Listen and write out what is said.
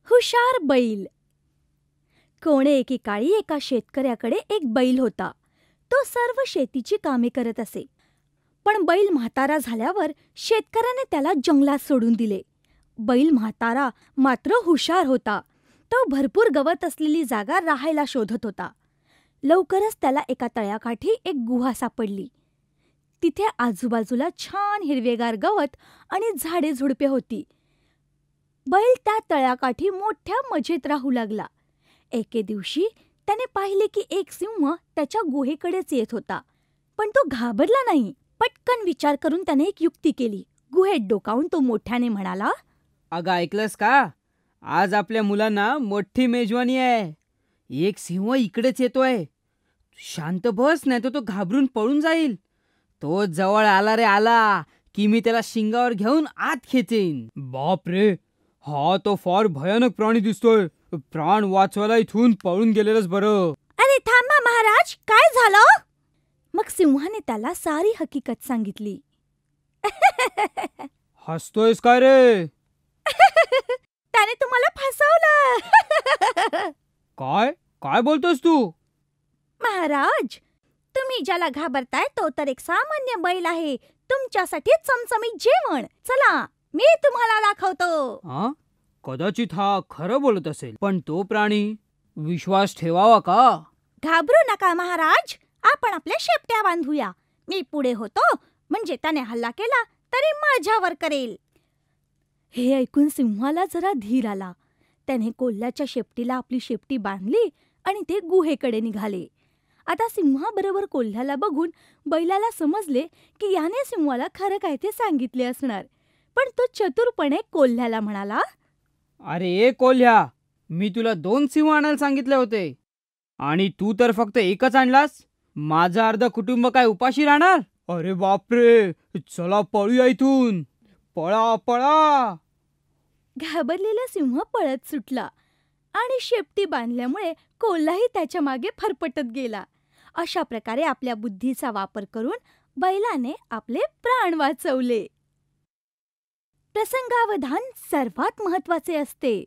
हुशार बैल. कोणे एकेकाळी एका शेतकऱ्याकडे एक बैल होता. तो सर्व शेतीची कामे करत असे. पण बैल म्हातारा झाल्यावर शेतकऱ्याने त्याला जंगलात सोडून दिले. बैल म्हातारा मात्र हुशार होता. तो भरपूर गवत असलेली जागा राहायला शोधत होता. लवकरच त्याला एका तळ्याकाठी एक गुहा सापडली. तिथे आजूबाजूला छान हिरवेगार गवत आणि झाडे झुडपे होती. बैल त्या तळ्याकाठी मोठ्या मजेत राहू लागला. एके दिवशी त्याने पाहिले की एक सिंह त्याच्या गुहेकडेच येत होता. पण तो घाबरला नाही. पटकन विचार करून त्याने एक युक्ती केली. गुहेत डोकावून तो मोठ्याने म्हणाला, अगं ऐकलंस का? आज आपल्या मुलांना मोठी मेजवानी आहे. एक सिंह इकडेच येतोय. शांत बस, नाही तर तो घाबरून पळून जाईल. तो जवळ आला रे आला की मी त्याला शिंगावर घेऊन आत खेचेन. बाप रे, हा तो फार भयानक प्राणी दिसतोय. प्राण वाचवायला इथून पळून गेलेलंच बरं. अरे थांबा महाराज, काय झालं? मग सिंहाने त्याला सारी हकीकत सांगितली. हसतोयस काय रे? त्याने तुम्हाला फसवलं. काय काय बोलतोस तू? महाराज, तुम्ही ज्याला घाबरताय तो तर एक सामान्य बैल आहे. तुमच्यासाठी चमचमीत जेवण. चला, मी तुम्हाला दाखवतो. कदाचित हा खरं बोलत असेल, पण तो प्राणी विश्वास ठेवावा का? घाबरू नका महाराज, आपण आपल्या शेपट्या बांधूया. मी पुढे होतो, म्हणजे त्याने हल्ला केला तरी माझ्यावर करेल. हे ऐकून सिंहाला जरा धीर आला. त्याने कोल्ह्याच्या शेपटीला आपली शेपटी बांधली आणि ते गुहेकडे निघाले. आता सिंहाबरोबर कोल्ह्याला बघून बैलाला समजले की याने सिंहाला खरं काय ते सांगितले असणार. पण तो चतुरपणे कोल्ह्याला म्हणाला, अरे कोल्ह्या, मी तुला 2 सिंह आणायला सांगितले होते आणि तू तर फक्त एकच आणलास. माझं अर्ध कुटुंब काय उपाशी राहणार? अरे बापरे, चला पळूया इथून. पळा पळा. घाबरलेला सिंह पळत सुटला आणि शेपटी बांधल्यामुळे कोल्हाही त्याच्या मागे फरफटत गेला. अशा प्रकारे आपल्या बुद्धीचा वापर करून बैलाने आपले प्राण वाचवले. प्रसंगावधान सर्वात महत्त्वाचे असते.